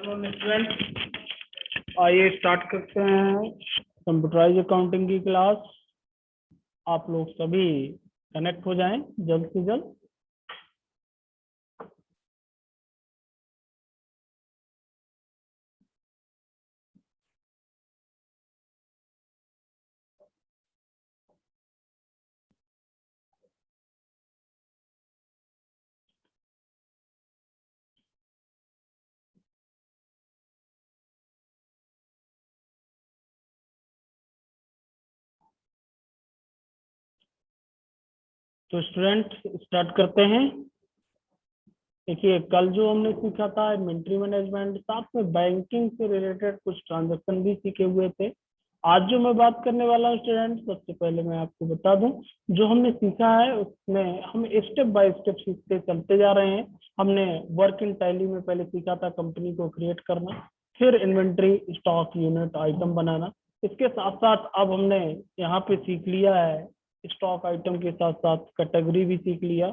Student, आइए start करते हैं कंप्यूटराइज अकाउंटिंग की क्लास। आप लोग सभी कनेक्ट हो जाएं जल्द से जल्द। तो स्टूडेंट स्टार्ट करते हैं। देखिए, कल जो हमने सीखा था इन्वेंटरी मैनेजमेंट, साथ में बैंकिंग से रिलेटेड कुछ ट्रांजैक्शन भी सीखे हुए थे। आज जो मैं बात करने वाला हूँ स्टूडेंट, सबसे पहले मैं आपको बता दूं, जो हमने सीखा है उसमें हम स्टेप बाय स्टेप सीखते चलते जा रहे हैं। हमने वर्क इन टैली में पहले सीखा था कंपनी को क्रिएट करना, फिर इन्वेंटरी, स्टॉक, यूनिट, आइटम बनाना। इसके साथ साथ अब हमने यहाँ पे सीख लिया है स्टॉक आइटम के साथ साथ कैटेगरी भी सीख लिया।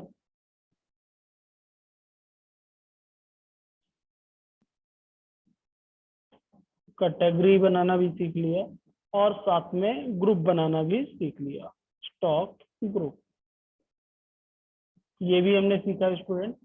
कैटेगरी बनाना भी सीख लिया और साथ में ग्रुप बनाना भी सीख लिया, स्टॉक ग्रुप, ये भी हमने सीखा स्टूडेंट।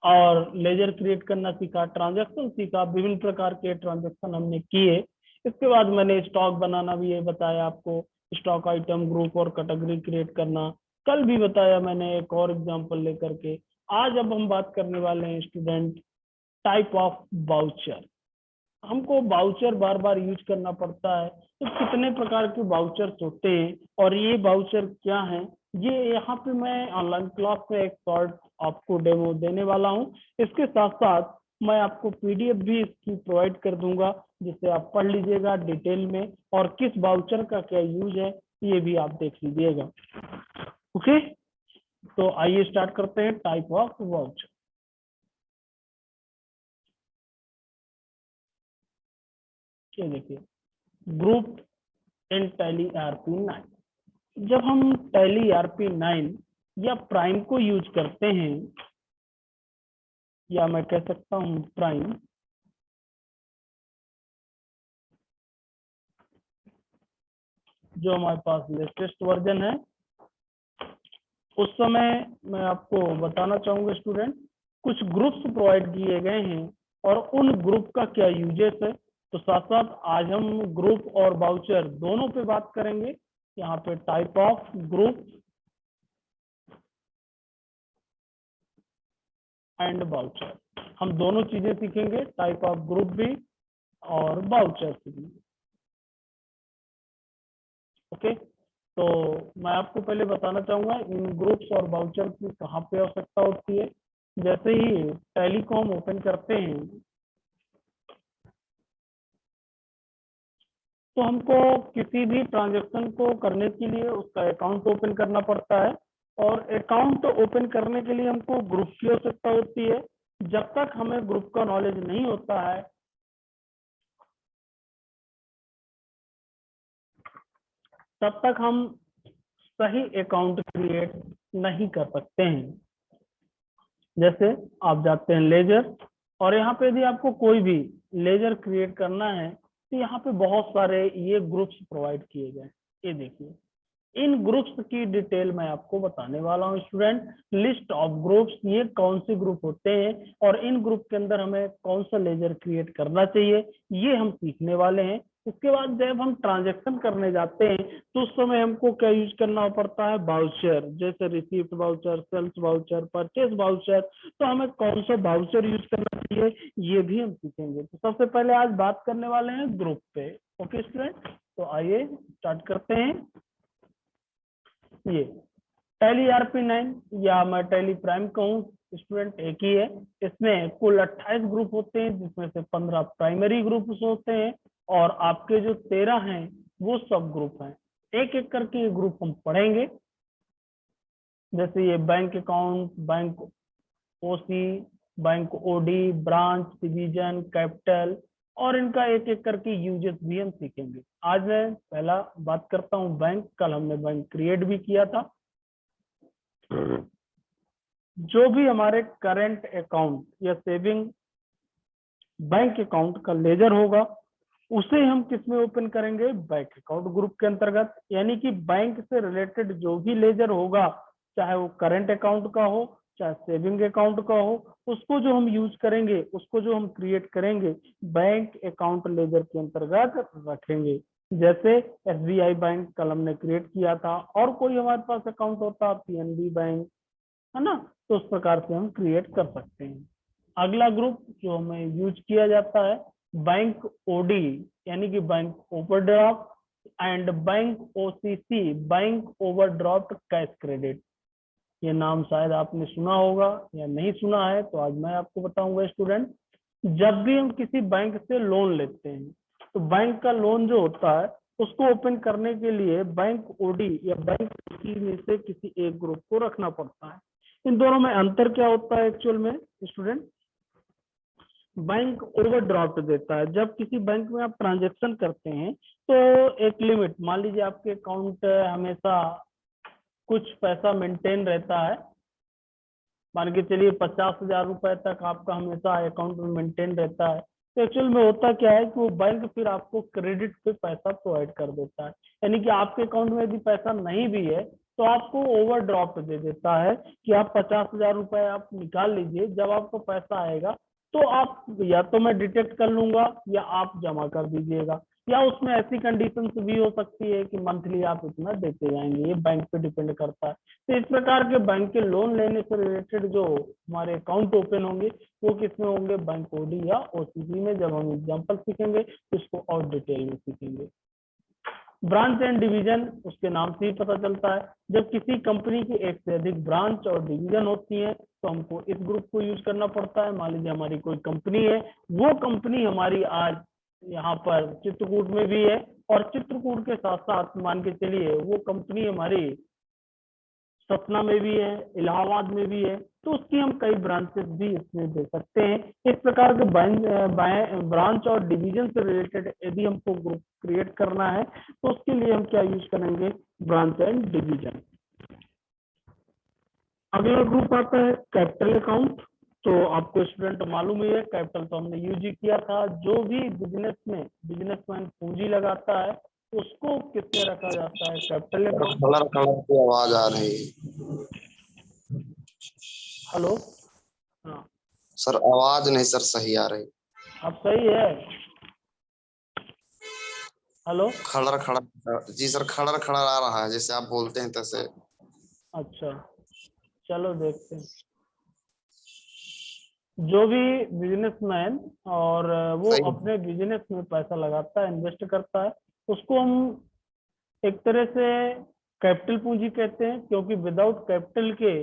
और लेजर क्रिएट करना सीखा, ट्रांजैक्शन सीखा, विभिन्न प्रकार के ट्रांजैक्शन हमने किए। इसके बाद मैंने स्टॉक बनाना भी ये बताया आपको, स्टॉक आइटम, ग्रुप और कैटेगरी क्रिएट करना कल भी बताया मैंने एक और एग्जांपल लेकर के। आज अब हम बात करने वाले हैं स्टूडेंट टाइप ऑफ वाउचर। हमको वाउचर बार बार यूज करना पड़ता है, तो कितने प्रकार के वाउचर्स होते हैं और ये वाउचर क्या हैं, ये यहाँ पे मैं ऑनलाइन क्लास में एक शॉर्ट आपको डेमो देने वाला हूँ। इसके साथ साथ मैं आपको पीडीएफ भी इसकी प्रोवाइड कर दूंगा, जिससे आप पढ़ लीजिएगा डिटेल में, और किस वाउचर का क्या यूज है ये भी आप देख लीजिएगा। ओके, तो आइए स्टार्ट करते हैं टाइप ऑफ वाउचर। ये देखिए, ग्रुप इन टैली आरपी 9। जब हम टैली आरपी 9 या प्राइम को यूज करते हैं, या मैं कह सकता हूं प्राइम, जो हमारे पास लेटेस्ट वर्जन है, उस समय मैं आपको बताना चाहूंगा स्टूडेंट, कुछ ग्रुप्स प्रोवाइड किए गए हैं और उन ग्रुप का क्या यूजेस है। तो साथ साथ आज हम ग्रुप और वाउचर दोनों पे बात करेंगे। यहाँ पे type of group and voucher, हम दोनों चीजें सीखेंगे, टाइप ऑफ ग्रुप भी और वाउचर भी। ओके, तो मैं आपको पहले बताना चाहूंगा इन ग्रुप्स और वाउचर की कहाँ पे आवश्यकता होती है। जैसे ही टेलीकॉम ओपन करते हैं तो हमको किसी भी ट्रांजैक्शन को करने के लिए उसका अकाउंट ओपन करना पड़ता है, और अकाउंट ओपन करने के लिए हमको ग्रुप की आवश्यकता होती है। जब तक हमें ग्रुप का नॉलेज नहीं होता है तब तक हम सही अकाउंट क्रिएट नहीं कर सकते हैं। जैसे आप जाते हैं लेजर, और यहाँ पे यदि आपको कोई भी लेजर क्रिएट करना है तो यहाँ पे बहुत सारे ये ग्रुप्स प्रोवाइड किए गए। ये देखिए, इन ग्रुप्स की डिटेल मैं आपको बताने वाला हूँ स्टूडेंट। लिस्ट ऑफ ग्रुप्स, ये कौन से ग्रुप होते हैं और इन ग्रुप के अंदर हमें कौन सा लेजर क्रिएट करना चाहिए, ये हम सीखने वाले हैं। उसके बाद जब हम ट्रांजैक्शन करने जाते हैं तो उस समय हमको क्या यूज करना पड़ता है, वाउचर, जैसे receipt voucher, sales voucher, purchase voucher. तो हमें कौन सा वाउचर यूज करना चाहिए ये भी हम सीखेंगे। तो सबसे पहले आज बात करने वाले हैं ग्रुप पे। ओके स्टूडेंट, तो आइए स्टार्ट करते हैं। ये टैली आरपी 9 या मैं टैली प्राइम कहूँ स्टूडेंट, एक ही है। इसमें कुल 28 ग्रुप होते हैं, जिसमें से 15 प्राइमरी ग्रुप होते हैं और आपके जो 13 हैं वो सब ग्रुप हैं। एक एक करके ये ग्रुप हम पढ़ेंगे। जैसे ये bank account, bank OC, bank OD, branch, division, capital, और इनका एक एक करके यूजेस भी हम सीखेंगे। आज मैं पहला बात करता हूँ बैंक। कल हमने बैंक क्रिएट भी किया था। जो भी हमारे करंट अकाउंट या सेविंग बैंक अकाउंट का लेजर होगा, उसे हम किस में ओपन करेंगे, बैंक अकाउंट ग्रुप के अंतर्गत। यानी कि बैंक से रिलेटेड जो भी लेजर होगा, चाहे वो करंट अकाउंट का हो चाहे सेविंग अकाउंट का हो, उसको जो हम यूज करेंगे, उसको जो हम क्रिएट करेंगे, बैंक अकाउंट लेजर के अंतर्गत रखेंगे। जैसे एसबीआई बैंक कल हमने क्रिएट किया था, और कोई हमारे पास अकाउंट होता पीएनबी बैंक, है ना, तो उस प्रकार से हम क्रिएट कर सकते हैं। अगला ग्रुप जो हमें यूज किया जाता है, बैंक ओडी, यानी कि bank overdraft and bank OCC, bank overdraft cash credit. ये नाम शायद आपने सुना होगा या नहीं सुना है, तो आज मैं आपको बताऊंगा स्टूडेंट। जब भी हम किसी बैंक से लोन लेते हैं, तो बैंक का लोन जो होता है उसको ओपन करने के लिए बैंक ओडी या बैंक ओसी में से किसी एक ग्रुप को रखना पड़ता है। इन दोनों में अंतर क्या होता है एक्चुअल में स्टूडेंट? बैंक ओवरड्राफ्ट देता है, जब किसी बैंक में आप ट्रांजेक्शन करते हैं तो एक लिमिट, मान लीजिए आपके अकाउंट हमेशा कुछ पैसा मेंटेन रहता है, मान के चलिए 50,000 रुपए तक आपका हमेशा अकाउंट में मेंटेन रहता है। तो एक्चुअल में होता क्या है कि वो बैंक फिर आपको क्रेडिट पे पैसा प्रोवाइड कर देता है, यानी कि आपके अकाउंट में यदि पैसा नहीं भी है तो आपको ओवरड्राफ्ट दे देता है कि आप 50,000 रुपए आप निकाल लीजिए, जब आपको पैसा आएगा तो आप या तो मैं डिटेक्ट कर लूंगा या आप जमा कर दीजिएगा, या उसमें ऐसी कंडीशन भी हो सकती है कि मंथली आप इतना देते जाएंगे, ये बैंक पे डिपेंड करता है। तो इस प्रकार के बैंक के लोन लेने से रिलेटेड जो हमारे अकाउंट ओपन होंगे वो किसमें होंगे, बैंक ओडी या ओसीसी में। जब हम एग्जांपल सीखेंगे उसको और डिटेल में सीखेंगे। ब्रांच एंड डिवीजन, उसके नाम से ही पता चलता है, जब किसी कंपनी की एक से अधिक ब्रांच और डिवीजन होती है तो हमको इस ग्रुप को यूज करना पड़ता है। मान लीजिए हमारी कोई कंपनी है, वो कंपनी हमारी आज यहाँ पर चित्रकूट में भी है, और चित्रकूट के साथ साथ मान के चलिए वो कंपनी हमारी सतना में भी है, इलाहाबाद में भी है, तो उसकी हम कई ब्रांचेस भी इसमें दे सकते हैं। इस प्रकार के ब्रांच और डिवीजन से रिलेटेड यदि हमको ग्रुप क्रिएट करना है तो उसके लिए हम क्या यूज करेंगे, ब्रांच एंड डिवीजन। अगला ग्रुप आता है कैपिटल अकाउंट। तो आपको स्टूडेंट मालूम ही है, कैपिटल तो हमने यूज ही किया था। जो भी बिजनेसमैन पूंजी लगाता है उसको किसमें रखा जाता है, कैपिटल अकाउंट। कलर कलर की आवाज आ रही है। हेलो, हाँ सर आवाज नहीं सर सही आ रही। अब सही है? हेलो, खड़र खड़र जी सर, खड़र खड़र आ रहा है, जैसे आप बोलते हैं तैसे। अच्छा चलो देखते हैं। जो भी बिजनेसमैन और वो सही। अपने बिजनेस में पैसा लगाता है, इन्वेस्ट करता है, उसको हम एक तरह से कैपिटल पूंजी कहते हैं, क्योंकि विदाउट कैपिटल के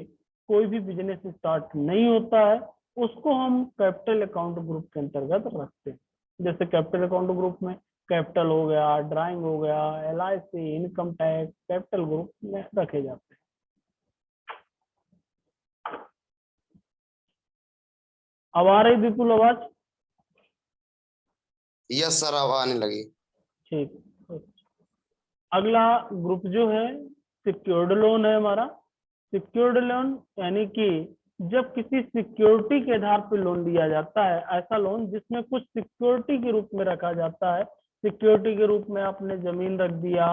कोई भी बिजनेस स्टार्ट नहीं होता है। उसको हम कैपिटल अकाउंट ग्रुप के अंतर्गत रखते हैं। जैसे कैपिटल अकाउंट ग्रुप में कैपिटल हो गया, ड्राइंग हो गया, LIC, income tax, capital group में रखे जाते हैं। अब आ रही विपुल आवाज? यस सर, अब आने लगी। ठीक। अगला ग्रुप जो है सिक्योर्ड लोन है हमारा। सिक्योर्ड लोन यानी कि जब किसी सिक्योरिटी के आधार पर लोन लिया जाता है, ऐसा लोन जिसमें कुछ सिक्योरिटी के रूप में रखा जाता है। सिक्योरिटी के रूप में आपने जमीन रख दिया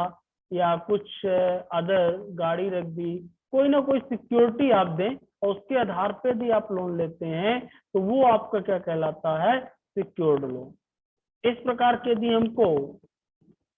या कुछ अदर गाड़ी रख दी, कोई ना कोई सिक्योरिटी आप दें और उसके आधार पर यदि आप लोन लेते हैं तो वो आपका क्या कहलाता है, सिक्योर्ड लोन। इस प्रकार के यदि हमको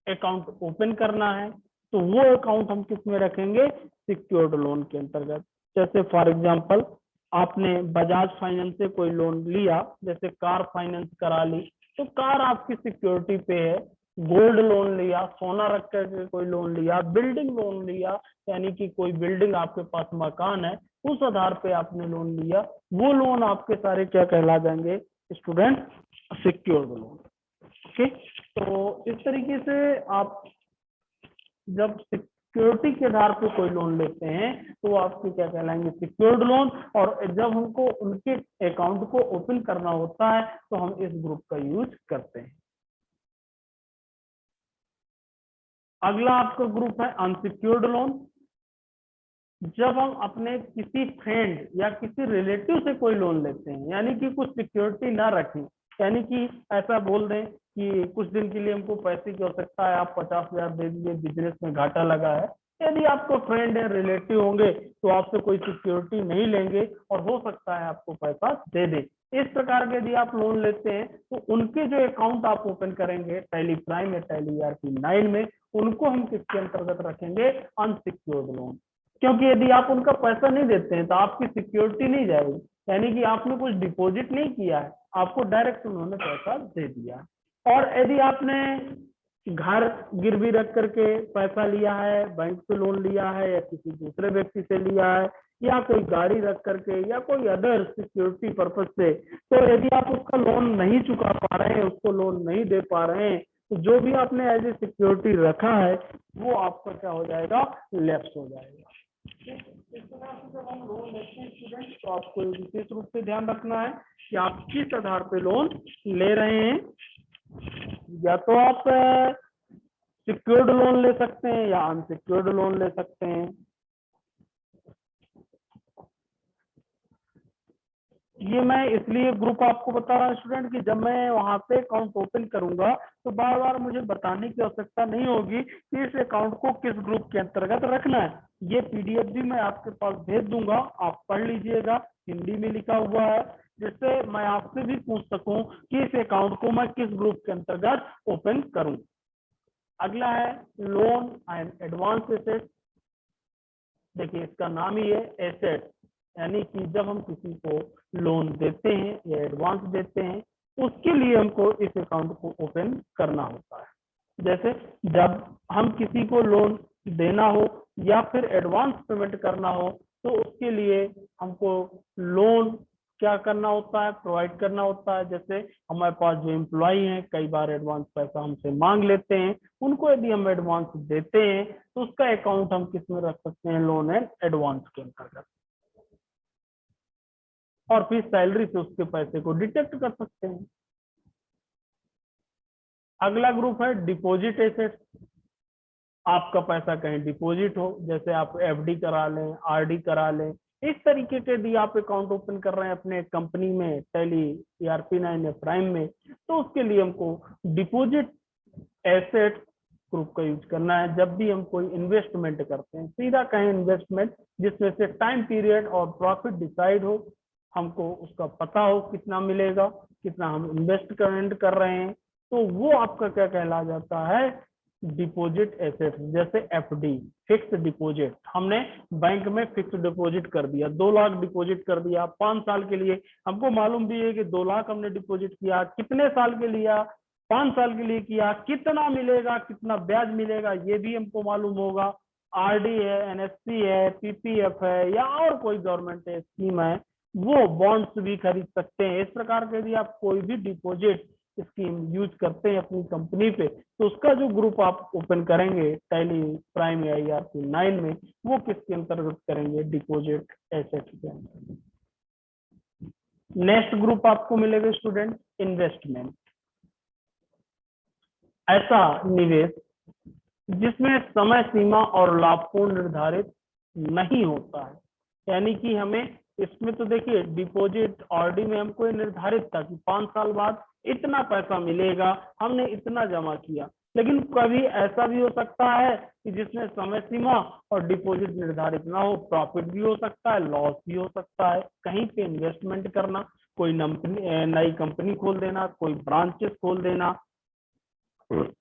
अकाउंट ओपन करना है तो वो अकाउंट हम किस में रखेंगे, सिक्योर्ड लोन के अंतर्गत। जैसे फॉर एग्जांपल आपने बजाज फाइनेंस से कोई लोन लिया, जैसे कार फाइनेंस करा ली, तो कार आपकी सिक्योरिटी पे है। गोल्ड लोन लिया, सोना रख करके कोई लोन लिया, बिल्डिंग लोन लिया, यानी कि कोई बिल्डिंग आपके पास मकान है उस आधार पे आपने लोन लिया, वो लोन आपके सारे क्या कहला जाएंगे स्टूडेंट, सिक्योर्ड लोन। ओके, तो इस तरीके से आप जब सिक्योरिटी के आधार पर कोई लोन लेते हैं तो आपके क्या कहलाएंगे, सिक्योर्ड लोन। और जब हमको उनके अकाउंट को ओपन करना होता है तो हम इस ग्रुप का यूज करते हैं। अगला आपका ग्रुप है अनसिक्योर्ड लोन। जब हम अपने किसी फ्रेंड या किसी रिलेटिव से कोई लोन लेते हैं, यानी कि कुछ सिक्योरिटी ना रखें, यानी कि ऐसा बोल दें कि कुछ दिन के लिए हमको पैसे की आवश्यकता है, आप 50,000 दे दीजिए, बिजनेस में घाटा लगा है। यदि आपको फ्रेंड है, रिलेटिव होंगे, तो आपसे कोई सिक्योरिटी नहीं लेंगे और हो सकता है आपको पैसा दे दे। इस प्रकार के यदि आप लोन लेते हैं तो उनके जो अकाउंट आप ओपन करेंगे टैली प्राइम या टैली ERP 9 में, उनको हम किसके अंतर्गत रखेंगे? Unsecured loan. क्योंकि यदि आप उनका पैसा नहीं देते हैं तो आपकी सिक्योरिटी नहीं जाएगी, यानी कि आपने कुछ डिपॉजिट नहीं किया है, आपको डायरेक्ट उन्होंने पैसा दे दिया। और यदि आपने घर गिरवी रख करके पैसा लिया है, बैंक से लोन लिया है या किसी दूसरे व्यक्ति से लिया है, या कोई गाड़ी रख करके या कोई अदर सिक्योरिटी पर्पज से, तो यदि आप उसका लोन नहीं चुका पा रहे हैं, उसको लोन नहीं दे पा रहे हैं, तो जो भी आपने एज ए सिक्योरिटी रखा है वो आपका क्या हो जाएगा? लैप्स हो जाएगा। इस प्रकार से जब हम लोन लेते हैं स्टूडेंट, तो आपको विशेष रूप से ध्यान रखना है कि आप किस आधार पे लोन ले रहे हैं। या तो आप सिक्योर्ड लोन ले सकते हैं या अनसिक्योर्ड लोन ले सकते हैं। ये मैं इसलिए ग्रुप आपको बता रहा हूँ स्टूडेंट कि जब मैं वहां पे अकाउंट ओपन करूंगा तो बार बार मुझे बताने की आवश्यकता नहीं होगी कि इस अकाउंट को किस ग्रुप के अंतर्गत रखना है। ये PDF भी मैं आपके पास भेज दूंगा, आप पढ़ लीजिएगा, हिंदी में लिखा हुआ है, जिससे मैं आपसे भी पूछ सकूं कि इस अकाउंट को मैं किस ग्रुप के अंतर्गत ओपन करूं। अगला है लोन एंड एडवांस एसेट। देखिए इसका नाम ही है एसेट, यानी कि जब हम किसी को लोन देते हैं या एडवांस देते हैं उसके लिए हमको इस अकाउंट को ओपन करना होता है। जैसे जब हम किसी को लोन देना हो या फिर एडवांस पेमेंट करना हो तो उसके लिए हमको लोन क्या करना होता है? प्रोवाइड करना होता है। जैसे हमारे पास जो एम्प्लॉय हैं कई बार एडवांस पैसा हमसे मांग लेते हैं, उनको यदि हम एडवांस देते हैं तो उसका अकाउंट हम किस में रख सकते हैं? लोन एंड एडवांस के अंतर्गत। और फिर सैलरी से उसके पैसे को डिटेक्ट कर सकते हैं। अगला ग्रुप है डिपॉजिट एसेट। आपका पैसा कहीं डिपॉजिट हो, जैसे आप FD करा लें, RD करा लें, इस तरीके के यदि आप अकाउंट ओपन कर रहे हैं अपने कंपनी में टैली ERP 9 या प्राइम में, तो उसके लिए हमको डिपॉजिट एसेट ग्रुप का यूज करना है। जब भी हम कोई इन्वेस्टमेंट करते हैं, सीधा कहें इन्वेस्टमेंट जिसमें से टाइम पीरियड और प्रॉफिट डिसाइड हो, हमको उसका पता हो कितना मिलेगा, कितना हम इन्वेस्ट कर रहे हैं, तो वो आपका क्या कहला जाता है? Deposit asset. जैसे FD फिक्स डिपॉजिट, हमने बैंक में फिक्स डिपॉजिट कर दिया, 2 लाख डिपॉजिट कर दिया 5 साल के लिए। हमको मालूम भी है कि 2 लाख हमने डिपॉजिट किया, कितने साल के लिया? 5 साल के लिए किया, कितना मिलेगा, कितना ब्याज मिलेगा, ये भी हमको मालूम होगा। RD है, NSC है, PPF है या और कोई गवर्नमेंट स्कीम है, वो बॉन्ड्स भी खरीद सकते हैं। इस प्रकार के यदि आप कोई भी डिपॉजिट स्कीम यूज करते हैं अपनी कंपनी पे, तो उसका जो ग्रुप आप ओपन करेंगे टैली प्राइम या ERP 9 में, वो किसके अंतर्गत करेंगे? डिपॉजिट एसेट के अंतर्गत। नेक्स्ट ग्रुप आपको मिलेगा स्टूडेंट इन्वेस्टमेंट। ऐसा निवेश जिसमें समय सीमा और लाभपूर्ण निर्धारित नहीं होता है। यानी कि हमें इसमें तो देखिए डिपॉजिट RD में हमको ये निर्धारित था कि 5 साल बाद इतना पैसा मिलेगा, हमने इतना जमा किया। लेकिन कभी ऐसा भी हो सकता है कि जिसमें समय सीमा और डिपॉजिट निर्धारित ना हो, प्रॉफिट भी हो सकता है, लॉस भी हो सकता है। कहीं पे इन्वेस्टमेंट करना, कोई नई कंपनी खोल देना, कोई ब्रांचेस खोल देना,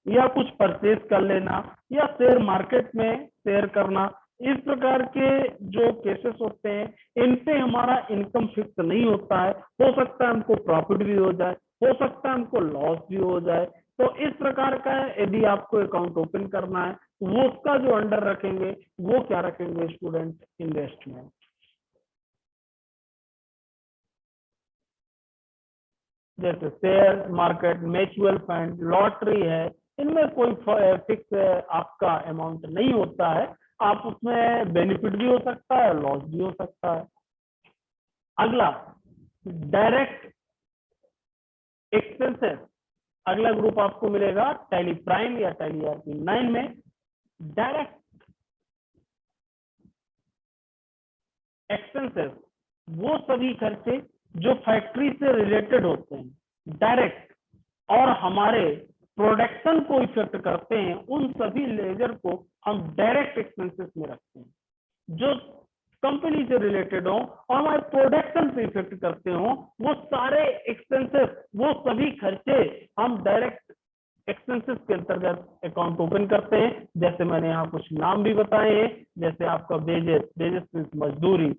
या कुछ परचेज कर लेना, या शेयर मार्केट में शेयर करना, इस प्रकार के जो केसेस होते हैं इनसे हमारा इनकम फिक्स नहीं होता है। हो सकता है हमको प्रॉफिट भी हो जाए, हो सकता है हमको लॉस भी हो जाए। तो इस प्रकार का यदि आपको अकाउंट ओपन करना है, वो उसका जो अंडर रखेंगे वो क्या रखेंगे स्टूडेंट? इन्वेस्टमेंट। जैसे share market, mutual fund, lottery है, इनमें कोई फिक्स आपका अमाउंट नहीं होता है। आप उसमें बेनिफिट भी हो सकता है, लॉस भी हो सकता है। अगला डायरेक्ट एक्सपेंसेस। अगला ग्रुप आपको मिलेगा टैली प्राइम या टैली ERP 9 में। डायरेक्ट एक्सपेंसेस वो सभी खर्चे जो फैक्ट्री से रिलेटेड होते हैं, डायरेक्ट और हमारे प्रोडक्शन को इफेक्ट करते हैं, उन सभी लेजर को हम डायरेक्ट एक्सपेंसेस में रखते हैं। जो कंपनी से रिलेटेड हो और हमारे प्रोडक्शन पे इफेक्ट करते हो, वो सारे एक्सपेंसेस, वो सभी खर्चे हम डायरेक्ट एक्सपेंसेस के अंतर्गत अकाउंट ओपन करते हैं। जैसे मैंने यहाँ कुछ नाम भी बताए हैं, जैसे आपका वेजेस, वेजेस मजदूरी,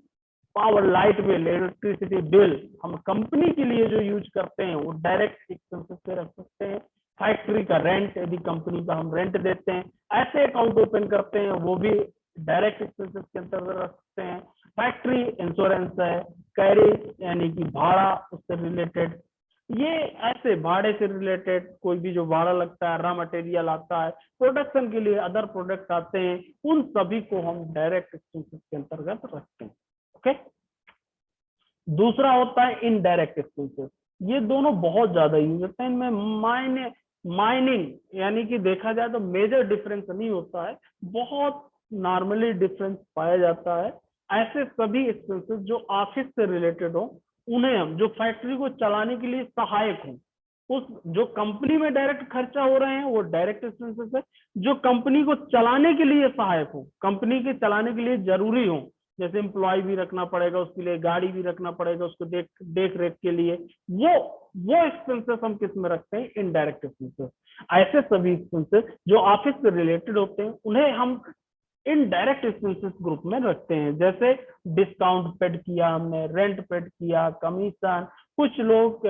power light bill, electricity bill, हम कंपनी के लिए जो यूज करते हैं वो डायरेक्ट एक्सपेंसेस पे रख सकते हैं। फैक्ट्री का रेंट, यदि कंपनी का हम रेंट देते हैं, ऐसे अकाउंट ओपन करते हैं, वो भी डायरेक्ट एक्सपेंसेस के अंतर्गत रख सकते हैं। फैक्ट्री इंश्योरेंस है, कैरेज यानी कि भाड़ा, उससे रिलेटेड, ये ऐसे भाड़े से रिलेटेड कोई भी जो भाड़ा लगता है, रॉ मटेरियल आता है, प्रोडक्शन के लिए अदर प्रोडक्ट आते हैं, उन सभी को हम डायरेक्ट एक्सपेंसेस के अंतर्गत रखते हैं। ओके। दूसरा होता है इनडायरेक्ट एक्सपेंसेस। ये दोनों बहुत ज्यादा यूज होते हैं, इनमें माइनिंग यानी कि देखा जाए तो मेजर डिफरेंस नहीं होता है, बहुत नॉर्मली डिफरेंस पाया जाता है। ऐसे सभी एक्सपेंसेस जो ऑफिस से रिलेटेड हो, उन्हें हम, जो फैक्ट्री को चलाने के लिए सहायक हो, उस जो कंपनी में डायरेक्ट खर्चा हो रहे हैं वो डायरेक्ट एक्सपेंसेस है। जो कंपनी को चलाने के लिए सहायक हो, कंपनी के चलाने के लिए जरूरी हो, जैसे एम्प्लॉय भी रखना पड़ेगा, उसके लिए गाड़ी भी रखना पड़ेगा, उसको देख रेख के लिए, वो एक्सपेंसेस हम किस में रखते हैं? Indirect expenses. ऐसे सभी एक्सपेंसेस जो ऑफिस से रिलेटेड होते हैं, उन्हें हम इनडायरेक्ट एक्सपेंसेस ग्रुप में रखते हैं। जैसे डिस्काउंट पेड किया हमने, रेंट पेड किया, कमीशन, कुछ लोग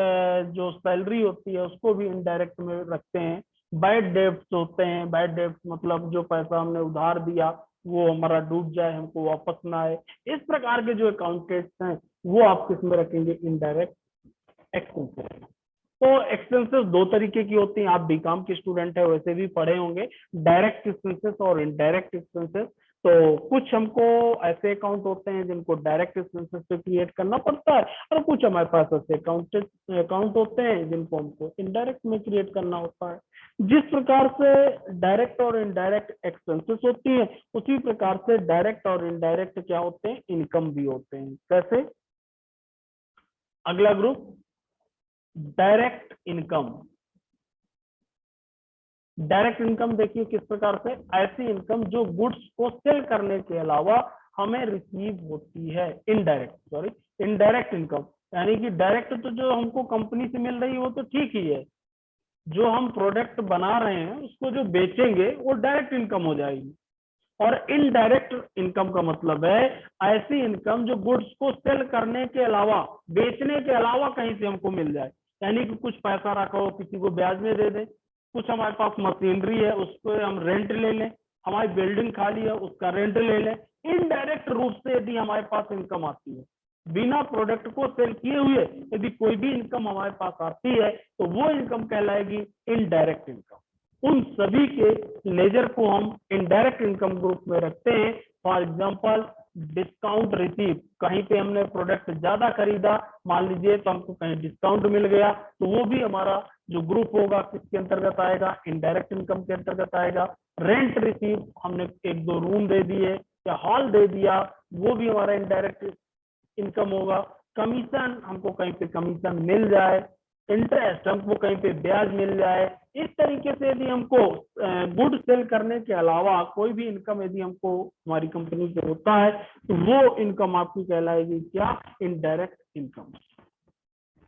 जो सैलरी होती है उसको भी इनडायरेक्ट में रखते हैं। बैड डेब्ट्स होते हैं, बैड डेब्ट्स मतलब जो पैसा हमने उधार दिया वो हमारा डूब जाए, हमको वापस ना आए, इस प्रकार के जो अकाउंटेंट्स हैं वो आप किस में रखेंगे? Indirect expenses. तो एक्सपेंसेस दो तरीके की होती हैं, आप बीकॉम के स्टूडेंट है वैसे भी पढ़े होंगे, डायरेक्ट एक्सपेंसेस और इनडायरेक्ट एक्सपेंसेस। तो कुछ हमको ऐसे अकाउंट होते हैं जिनको डायरेक्ट एक्सपेंसेस पे क्रिएट करना पड़ता है, और कुछ हमारे पास ऐसे अकाउंट होते हैं जिनको हमको इनडायरेक्ट में क्रिएट करना होता है। जिस प्रकार से डायरेक्ट और इनडायरेक्ट एक्सपेंसेस होती है, उसी प्रकार से डायरेक्ट और इनडायरेक्ट क्या होते हैं? इनकम भी होते हैं। कैसे? अगला group direct income. Direct income देखिए किस प्रकार से, ऐसी इनकम जो गुड्स को सेल करने के अलावा हमें रिसीव होती है। इनडायरेक्ट इनकम यानी कि डायरेक्ट तो जो हमको कंपनी से मिल रही है वो तो ठीक ही है, जो हम प्रोडक्ट बना रहे हैं उसको जो बेचेंगे वो डायरेक्ट इनकम हो जाएगी। और इनडायरेक्ट इनकम का मतलब है ऐसी इनकम जो गुड्स को सेल करने के अलावा, बेचने के अलावा कहीं से हमको मिल जाए। यानी कि कुछ पैसा रखा हो, किसी को ब्याज में दे दें, कुछ हमारे पास मशीनरी है उसको हम रेंट ले लें, हमारी बिल्डिंग खाली है उसका रेंट ले लें। इनडायरेक्ट रूप से यदि हमारे पास इनकम आती है, बिना प्रोडक्ट को सेल किए हुए यदि कोई भी इनकम हमारे पास आती है, तो वो इनकम कहलाएगी इनडायरेक्ट इनकम। उन सभी के लेजर को हम इनडायरेक्ट इनकम ग्रुप में रखते हैं। फॉर एग्जांपल डिस्काउंट रिसीव, कहीं पे हमने प्रोडक्ट ज्यादा खरीदा, मान लीजिए, तो हमको कहीं डिस्काउंट मिल गया, तो वो भी हमारा जो ग्रुप होगा किसके अंतर्गत आएगा? इनडायरेक्ट इनकम के अंतर्गत आएगा। रेंट रिसीव, हमने एक दो रूम दे दिए या हॉल दे दिया, वो भी हमारा इनडायरेक्ट इनकम होगा। कमीशन, हमको कहीं पे कमीशन मिल जाए, इंटरेस्ट, हमको कहीं पे ब्याज मिल जाए, इस तरीके से यदि हमको गुड सेल करने के अलावा कोई भी इनकम यदि हमको हमारी कंपनी से होता है, तो वो इनकम आपकी कहलाएगी क्या? Indirect income.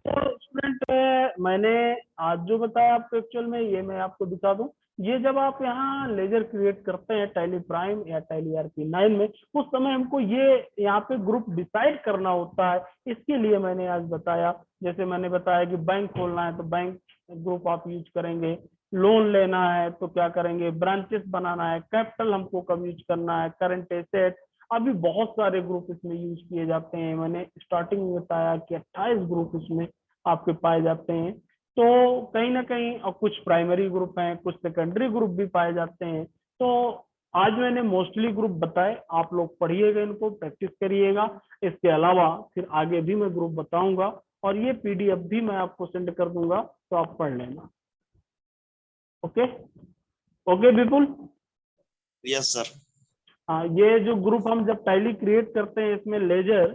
तो स्टूडेंट, मैंने आज जो बताया आपको एक्चुअल में ये मैं आपको दिखा दूं, ये जब आप यहाँ लेजर क्रिएट करते हैं टैली प्राइम या टैली RP9 में, उस समय हमको ये यहाँ पे ग्रुप डिसाइड करना होता है। इसके लिए मैंने आज बताया, जैसे मैंने बताया कि बैंक खोलना है तो बैंक ग्रुप आप यूज करेंगे, लोन लेना है तो क्या करेंगे, ब्रांचेस बनाना है, कैपिटल हमको कब यूज करना है, करंट एसेट, अभी बहुत सारे ग्रुप इसमें यूज किए जाते हैं। मैंने स्टार्टिंग में बताया कि 28 ग्रुप इसमें आपके पाए जाते हैं। तो कहीं ना कहीं, और कुछ प्राइमरी ग्रुप हैं, कुछ सेकेंडरी ग्रुप भी पाए जाते हैं। तो आज मैंने मोस्टली ग्रुप बताए, आप लोग पढ़िएगा, इनको प्रैक्टिस करिएगा। इसके अलावा फिर आगे भी मैं ग्रुप बताऊंगा, और ये PDF भी मैं आपको सेंड कर दूंगा, तो आप पढ़ लेना। Okay okay Vipul. Yes sir. हाँ, ये जो ग्रुप हम जब टैली क्रिएट करते हैं इसमें लेजर,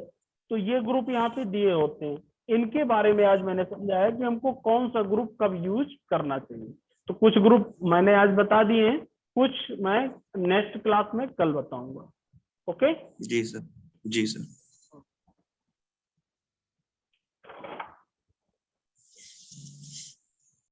तो ये ग्रुप यहाँ पे दिए होते हैं। इनके बारे में आज मैंने समझाया कि हमको कौन सा ग्रुप कब यूज करना चाहिए। तो कुछ ग्रुप मैंने आज बता दिए हैं, कुछ मैं नेक्स्ट क्लास में कल बताऊंगा। ओके जी सर। जी सर।